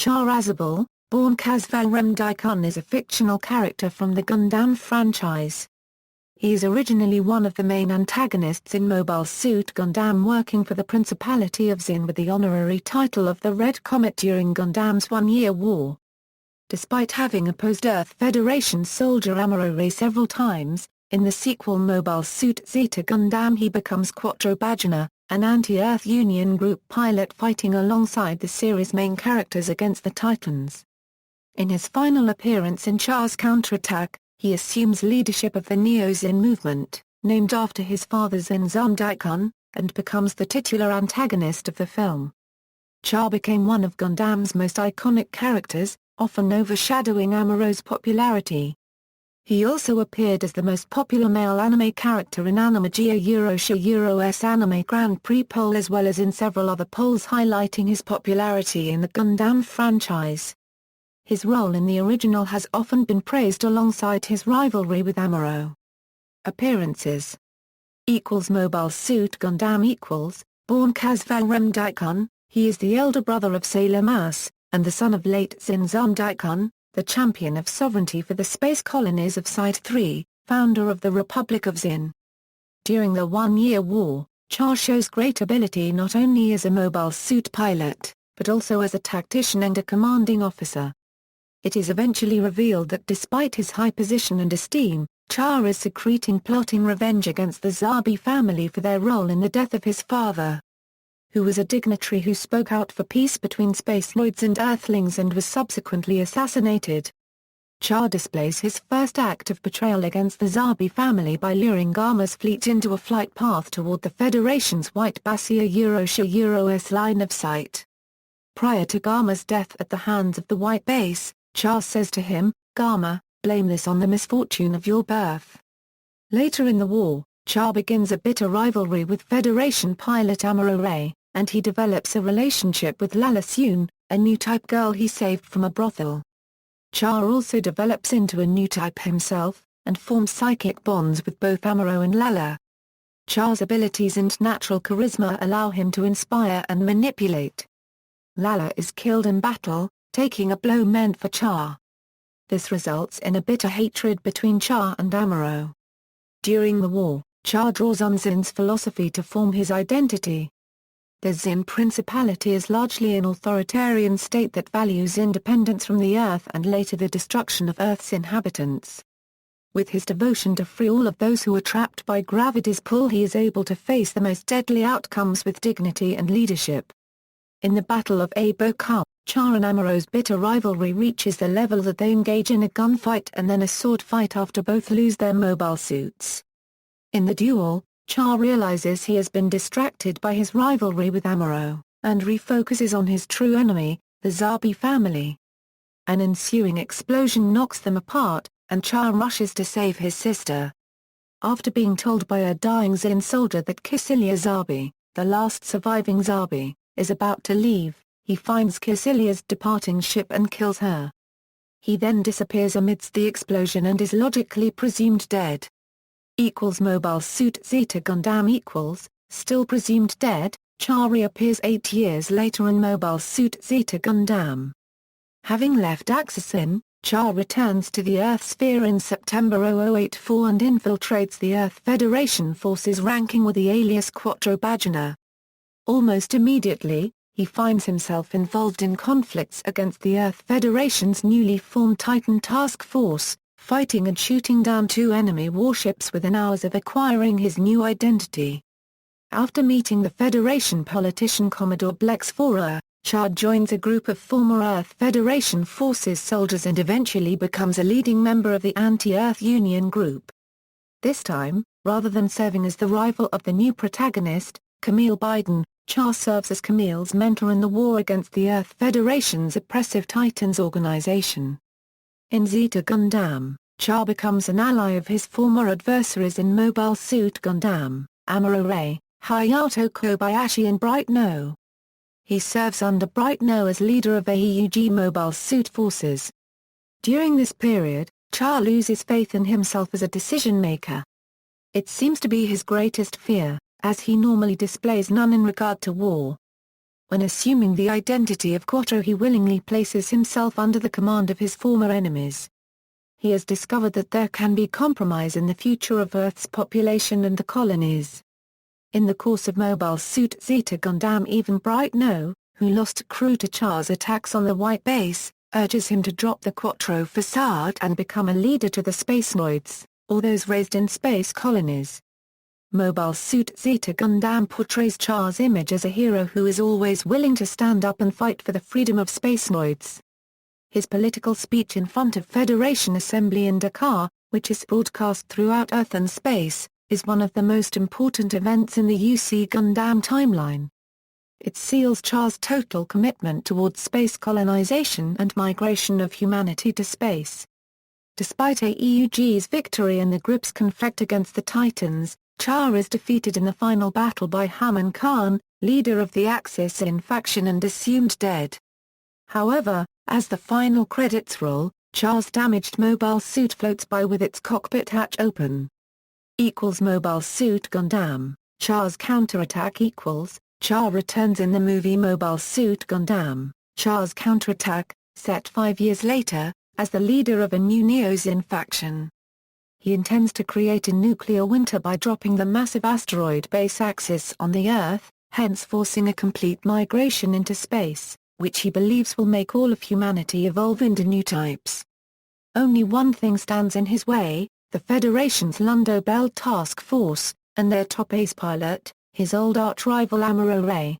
Char Aznable, born Casval Rem Deikun, is a fictional character from the Gundam franchise. He is originally one of the main antagonists in Mobile Suit Gundam, working for the Principality of Zeon with the honorary title of the Red Comet during Gundam's one-year war. Despite having opposed Earth Federation soldier Amuro Ray several times, in the sequel Mobile Suit Zeta Gundam he becomes Quattro Bajeena, an anti-Earth Union group pilot fighting alongside the series' main characters against the Titans. In his final appearance in Char's Counterattack, he assumes leadership of the Neo Zeon movement, named after his father Zeon Zum Deikun, and becomes the titular antagonist of the film. Char became one of Gundam's most iconic characters, often overshadowing Amuro's popularity. He also appeared as the most popular male anime character in Animage Euro's Anime Grand Prix poll, as well as in several other polls highlighting his popularity in the Gundam franchise. His role in the original has often been praised alongside his rivalry with Amuro. Appearances Mobile Suit Gundam born Casval Rem Deikun, he is the elder brother of Sailor Mars, and the son of late Zeon Zum Deikun, the champion of sovereignty for the space colonies of Side 3, founder of the Republic of Zeon. During the One-Year War, Char shows great ability not only as a mobile suit pilot, but also as a tactician and a commanding officer. It is eventually revealed that despite his high position and esteem, Char is secretly plotting revenge against the Zabi family for their role in the death of his father, who was a dignitary who spoke out for peace between spaceroids and Earthlings and was subsequently assassinated. Char displays his first act of betrayal against the Zabi family by luring Gamma's fleet into a flight path toward the Federation's White Basia Euro's line of sight. Prior to Gamma's death at the hands of the White Base, Char says to him, "Gamma, blame this on the misfortune of your birth." Later in the war, Char begins a bitter rivalry with Federation pilot Amuro Ray, and he develops a relationship with Lala Soon, a new type girl he saved from a brothel. Char also develops into a new type himself, and forms psychic bonds with both Amuro and Lala. Char's abilities and natural charisma allow him to inspire and manipulate. Lala is killed in battle, taking a blow meant for Char. This results in a bitter hatred between Char and Amuro. During the war, Char draws on Zeon's philosophy to form his identity. The Zeon Principality is largely an authoritarian state that values independence from the Earth and later the destruction of Earth's inhabitants. With his devotion to free all of those who are trapped by gravity's pull, he is able to face the most deadly outcomes with dignity and leadership. In the Battle of Abo Khan, Char and Amuro's bitter rivalry reaches the level that they engage in a gunfight and then a sword fight after both lose their mobile suits. In the duel, Char realizes he has been distracted by his rivalry with Amuro, and refocuses on his true enemy, the Zabi family. An ensuing explosion knocks them apart, and Char rushes to save his sister. After being told by a dying Zeon soldier that Kycilia Zabi, the last surviving Zabi, is about to leave, he finds Kycilia's departing ship and kills her. He then disappears amidst the explosion and is logically presumed dead. Mobile Suit Zeta Gundam still presumed dead, Char reappears 8 years later in Mobile Suit Zeta Gundam. Having left Axis-in, Char returns to the Earth sphere in September 0084 and infiltrates the Earth Federation forces, ranking with the alias Quattro Bajeena. Almost immediately, he finds himself involved in conflicts against the Earth Federation's newly formed Titan Task Force, fighting and shooting down 2 enemy warships within hours of acquiring his new identity. After meeting the Federation politician Commodore Blex Forer, Char joins a group of former Earth Federation forces soldiers and eventually becomes a leading member of the anti-Earth Union group. This time, rather than serving as the rival of the new protagonist, Camille Biden, Char serves as Camille's mentor in the war against the Earth Federation's oppressive Titans organization. In Zeta Gundam, Char becomes an ally of his former adversaries in Mobile Suit Gundam, Amuro Ray, Hayato Kobayashi and Bright No. He serves under Bright No as leader of AEUG Mobile Suit Forces. During this period, Char loses faith in himself as a decision-maker. It seems to be his greatest fear, as he normally displays none in regard to war. when assuming the identity of Quattro he willingly places himself under the command of his former enemies. He has discovered that there can be compromise in the future of Earth's population and the colonies. In the course of Mobile Suit Zeta Gundam, even Bright No, who lost a crew to Char's attacks on the White Base, urges him to drop the Quattro facade and become a leader to the Spacenoids, or those raised in space colonies. Mobile Suit Zeta Gundam portrays Char's image as a hero who is always willing to stand up and fight for the freedom of Spacenoids. His political speech in front of Federation Assembly in Dakar, which is broadcast throughout Earth and space, is one of the most important events in the UC Gundam timeline. It seals Char's total commitment towards space colonization and migration of humanity to space. Despite AEUG's victory in the group's conflict against the Titans, Char is defeated in the final battle by Haman Khan, leader of the Axis-in faction, and assumed dead. However, as the final credits roll, Char's damaged mobile suit floats by with its cockpit hatch open. Mobile Suit Gundam, Char's Counterattack Char returns in the movie Mobile Suit Gundam, Char's Counterattack, set 5 years later, as the leader of a new Neo Zeon faction. He intends to create a nuclear winter by dropping the massive asteroid base Axis on the Earth, hence forcing a complete migration into space, which he believes will make all of humanity evolve into new types. Only one thing stands in his way: the Federation's Lundo Bell Task Force, and their top ace pilot, his old arch-rival Amuro Ray.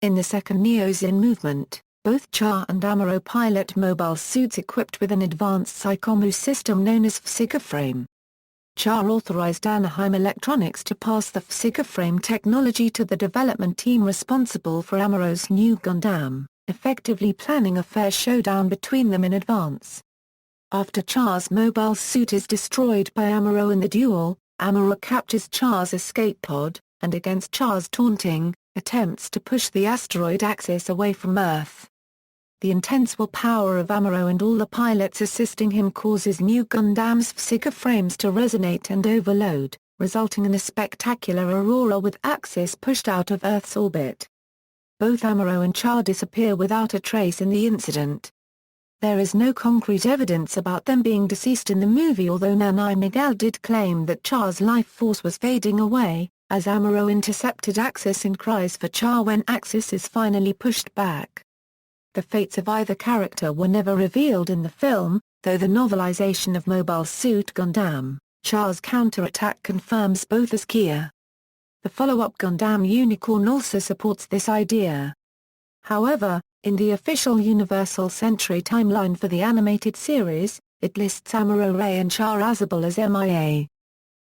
In the second Neo Zeon movement, both Char and Amuro pilot mobile suits equipped with an advanced Psychomu system known as Frame. Char authorized Anaheim Electronics to pass the Frame technology to the development team responsible for Amuro's new Gundam, effectively planning a fair showdown between them in advance. After Char's mobile suit is destroyed by Amuro in the duel, Amuro captures Char's escape pod, and against Char's taunting, attempts to push the asteroid Axis away from Earth. The intense willpower of Amuro and all the pilots assisting him causes new Gundam's frames to resonate and overload, resulting in a spectacular aurora with Axis pushed out of Earth's orbit. Both Amuro and Char disappear without a trace in the incident. There is no concrete evidence about them being deceased in the movie, although Nanai Miguel did claim that Char's life force was fading away, as Amuro intercepted Axis and cries for Char when Axis is finally pushed back. The fates of either character were never revealed in the film, though the novelization of Mobile Suit Gundam, Char's Counterattack confirms both as Kia. The follow-up Gundam Unicorn also supports this idea. However, in the official Universal Century timeline for the animated series, it lists Amuro Ray and Char Aznable as MIA.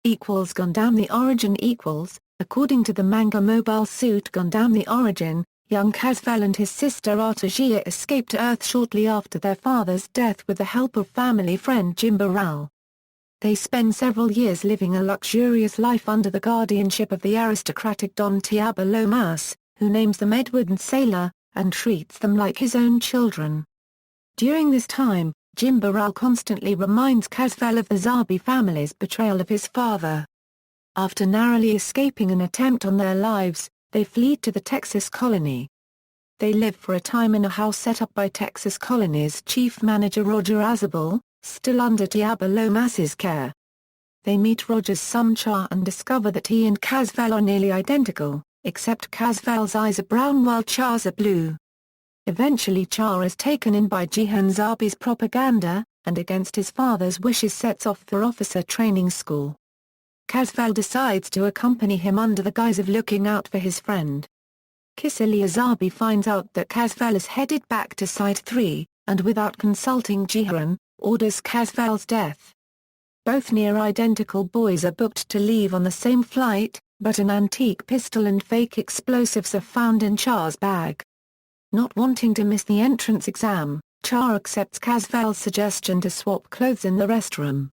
Gundam The Origin According to the manga Mobile Suit Gundam The Origin, young Casval and his sister Artagia escaped Earth shortly after their father's death with the help of family friend Jim Barral. They spend several years living a luxurious life under the guardianship of the aristocratic Don Tiago Lomas, who names them Edward and Sailor, and treats them like his own children. During this time, Jim Barral constantly reminds Casval of the Zabi family's betrayal of his father. After narrowly escaping an attempt on their lives, they flee to the Texas colony. They live for a time in a house set up by Texas colony's chief manager Roger Aznable, still under Tiago Lomas's care. They meet Roger's son Char and discover that he and Casval are nearly identical, except Casval's eyes are brown while Char's are blue. Eventually Char is taken in by Jihan Zabi's propaganda, and against his father's wishes sets off for officer training school. Casval decides to accompany him under the guise of looking out for his friend. Kisilia Zabi finds out that Casval is headed back to Site 3, and without consulting Jihan, orders Casval's death. Both near-identical boys are booked to leave on the same flight, but an antique pistol and fake explosives are found in Char's bag. Not wanting to miss the entrance exam, Char accepts Casval's suggestion to swap clothes in the restroom.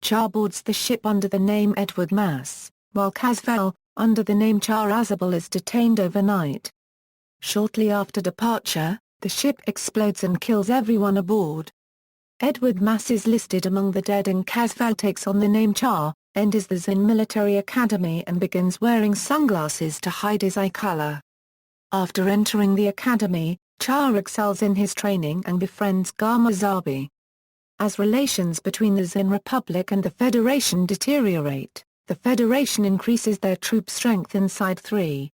Char boards the ship under the name Edward Mass, while Casval, under the name Char Aznable, is detained overnight. Shortly after departure, the ship explodes and kills everyone aboard. Edward Mass is listed among the dead and Casval takes on the name Char, enters the Zeon Military Academy and begins wearing sunglasses to hide his eye color. After entering the academy, Char excels in his training and befriends Gama Zabi. As relations between the Zeon Republic and the Federation deteriorate, the Federation increases their troop strength in Side 3.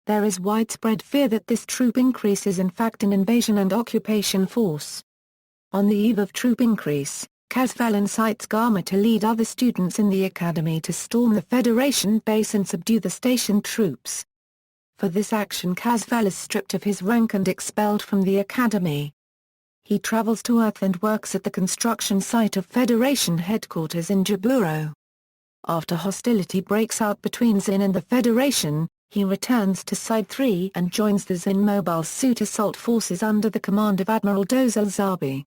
There is widespread fear that this troop increase is in fact an invasion and occupation force. On the eve of troop increase, Casval incites Gama to lead other students in the academy to storm the Federation base and subdue the stationed troops. For this action Casval is stripped of his rank and expelled from the academy. He travels to Earth and works at the construction site of Federation headquarters in Jaburo. After hostility breaks out between Zeon and the Federation, he returns to Side 3 and joins the Zeon Mobile Suit Assault Forces under the command of Admiral Dozal Zabi.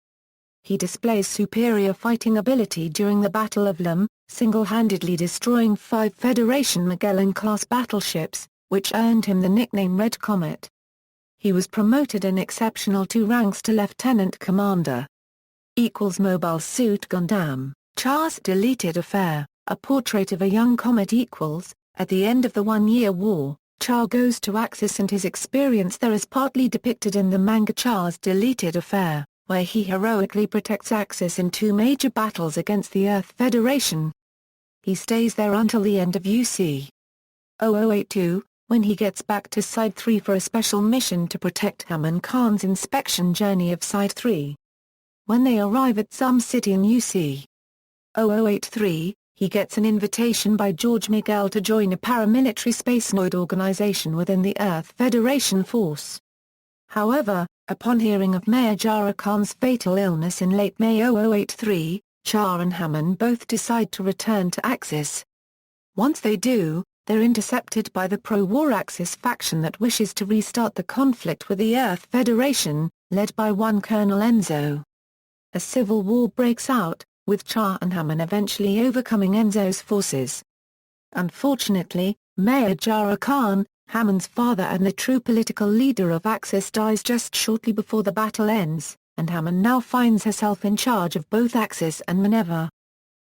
He displays superior fighting ability during the Battle of Lem, single-handedly destroying 5 Federation Magellan-class battleships, which earned him the nickname Red Comet. He was promoted in exceptional 2 ranks to Lieutenant Commander. Mobile Suit Gundam, Char's Deleted Affair, a portrait of a young comet. At the end of the One-Year War, Char goes to Axis and his experience there is partly depicted in the manga Char's Deleted Affair, where he heroically protects Axis in 2 major battles against the Earth Federation. He stays there until the end of UC 0082, when he gets back to Side 3 for a special mission to protect Haman Khan's inspection journey of Side 3. When they arrive at Zum City in UC 0083, he gets an invitation by George Miguel to join a paramilitary spacenoid organization within the Earth Federation force. However, upon hearing of Mayor Jara Khan's fatal illness in late May 0083, Char and Haman both decide to return to Axis. Once they do, they're intercepted by the pro-war Axis faction that wishes to restart the conflict with the Earth Federation, led by one Colonel Enzo. A civil war breaks out, with Char and Haman eventually overcoming Enzo's forces. Unfortunately, Mayor Jara Khan, Haman's father and the true political leader of Axis, dies just shortly before the battle ends, and Haman now finds herself in charge of both Axis and Minerva.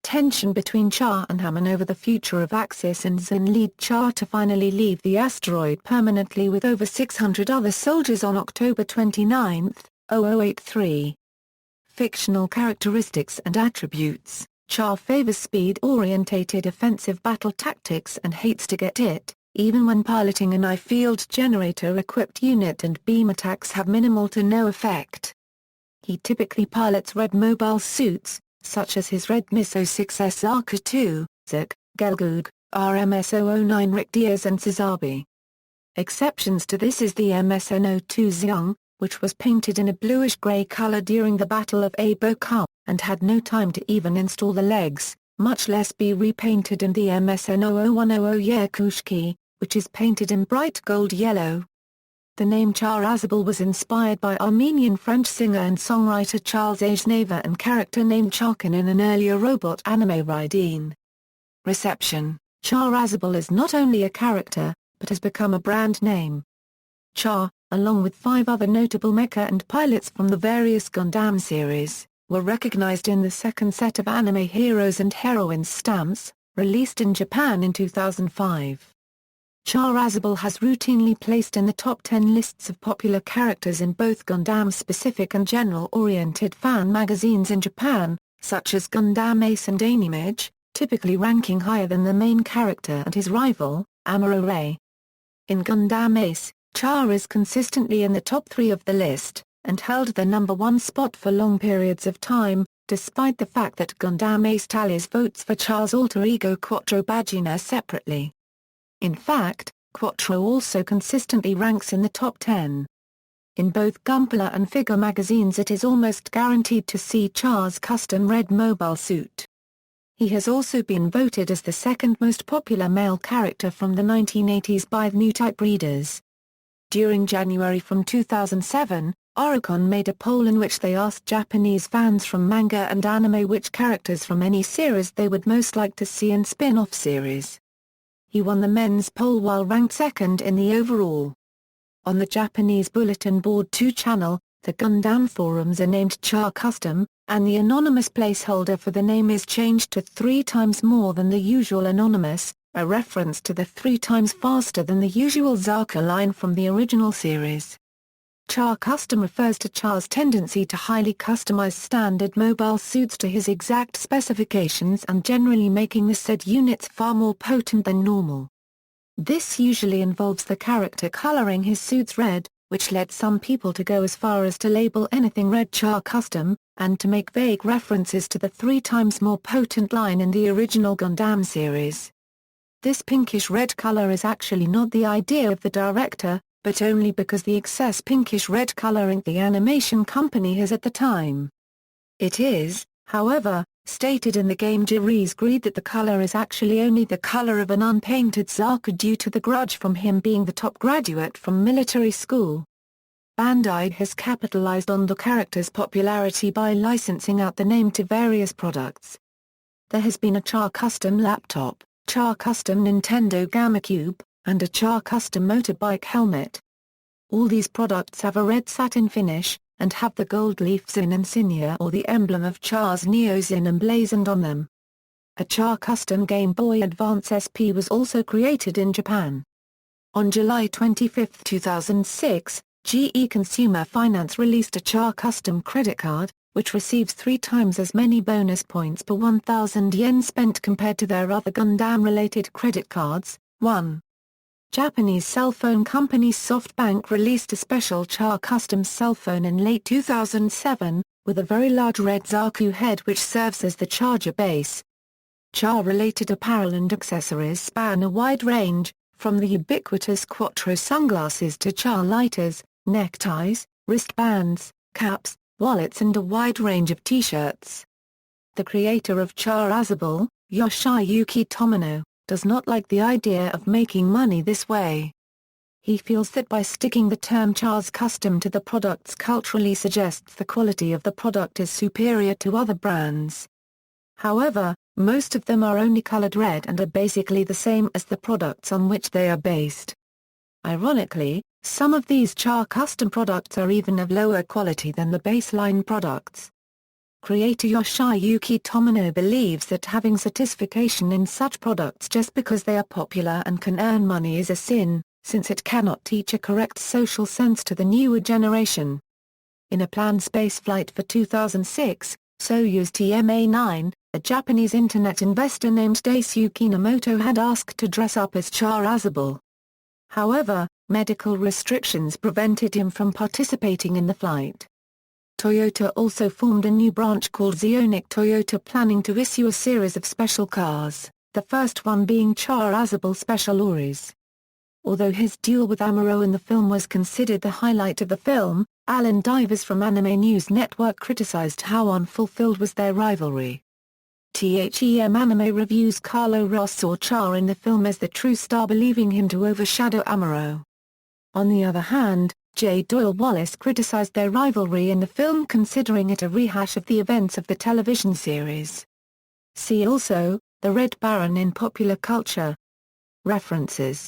Tension between Char and Haman over the future of Axis and Zeon lead Char to finally leave the asteroid permanently with over 600 other soldiers on October 29, 0083. Fictional characteristics and attributes: Char favors speed-orientated offensive battle tactics and hates to get hit, even when piloting an I-field generator-equipped unit, and beam attacks have minimal to no effect. He typically pilots red mobile suits, such as his Red Miso 6S Arca 2, Zek, Gelgoog, RMS-009 Rick Diaz and Sazabi. Exceptions to this is the MSN-02 Zeon, which was painted in a bluish-grey color during the Battle of Abo Kham, and had no time to even install the legs, much less be repainted, and the MSN-00100 Yakushki, which is painted in bright gold yellow. The name Char Aznable was inspired by Armenian French singer and songwriter Charles Aznable and character named Charkin in an earlier robot anime Raiden. Reception: Char Aznable is not only a character, but has become a brand name. Char, along with 5 other notable mecha and pilots from the various Gundam series, were recognized in the second set of Anime Heroes and Heroines stamps, released in Japan in 2005. Char Aznable has routinely placed in the top 10 lists of popular characters in both Gundam-specific and general-oriented fan magazines in Japan, such as Gundam Ace and Animage, typically ranking higher than the main character and his rival, Amuro Ray. In Gundam Ace, Char is consistently in the top 3 of the list, and held the number 1 spot for long periods of time, despite the fact that Gundam Ace tallies votes for Char's alter ego Quattro Bajeena separately. In fact, Quattro also consistently ranks in the top 10. In both Gunpla and Figure magazines it is almost guaranteed to see Char's custom red mobile suit. He has also been voted as the second most popular male character from the 1980s by new type readers. During January from 2007, Oricon made a poll in which they asked Japanese fans from manga and anime which characters from any series they would most like to see in spin-off series. He won the men's poll while ranked second in the overall. On the Japanese Bulletin Board 2 channel, the Gundam forums are named Char Custom, and the anonymous placeholder for the name is changed to 3 times more than the usual anonymous, a reference to the 3 times faster than the usual Zaka line from the original series. Char Custom refers to Char's tendency to highly customize standard mobile suits to his exact specifications and generally making the said units far more potent than normal. This usually involves the character coloring his suits red, which led some people to go as far as to label anything red Char Custom, and to make vague references to the 3 times more potent line in the original Gundam series. This pinkish red color is actually not the idea of the director, but only because the excess pinkish red coloring the animation company has at the time. It is, however, stated in the game Jiri's Greed that the color is actually only the color of an unpainted Zaka due to the grudge from him being the top graduate from military school. Bandai has capitalized on the character's popularity by licensing out the name to various products. There has been a Char Custom laptop, Char Custom Nintendo GameCube, and a Char Custom motorbike helmet. All these products have a red satin finish, and have the gold leaf Zeon insignia or the emblem of Char's Neo Zeon emblazoned on them. A Char Custom Game Boy Advance SP was also created in Japan. On July 25, 2006, GE Consumer Finance released a Char Custom credit card, which receives 3 times as many bonus points per 1,000 yen spent compared to their other Gundam-related credit cards. 1. Japanese cell phone company SoftBank released a special Char Custom cell phone in late 2007, with a very large red Zaku head which serves as the charger base. Char-related apparel and accessories span a wide range, from the ubiquitous Quattro sunglasses to Char lighters, neckties, wristbands, caps, wallets and a wide range of t-shirts. The creator of Char Aznable, Yoshiyuki Tomino, does not like the idea of making money this way. He feels that by sticking the term Char's Custom to the products culturally suggests the quality of the product is superior to other brands. However, most of them are only colored red and are basically the same as the products on which they are based. Ironically, some of these Char Custom products are even of lower quality than the baseline products. Creator Yoshiyuki Tomino believes that having certification in such products just because they are popular and can earn money is a sin, since it cannot teach a correct social sense to the newer generation. In a planned spaceflight for 2006, Soyuz TMA-9, a Japanese internet investor named Daisuke Nomoto had asked to dress up as Char Aznable. However, medical restrictions prevented him from participating in the flight. Toyota also formed a new branch called Zeonic Toyota, planning to issue a series of special cars, the first one being Char Aznable Special Auris. Although his duel with Amuro in the film was considered the highlight of the film, Alan Divers from Anime News Network criticized how unfulfilled was their rivalry. THEM Anime Reviews Carlo Ross saw Char in the film as the true star, believing him to overshadow Amuro. On the other hand, J. Doyle Wallace criticized their rivalry in the film, considering it a rehash of the events of the television series. See also, the Red Baron in popular culture. References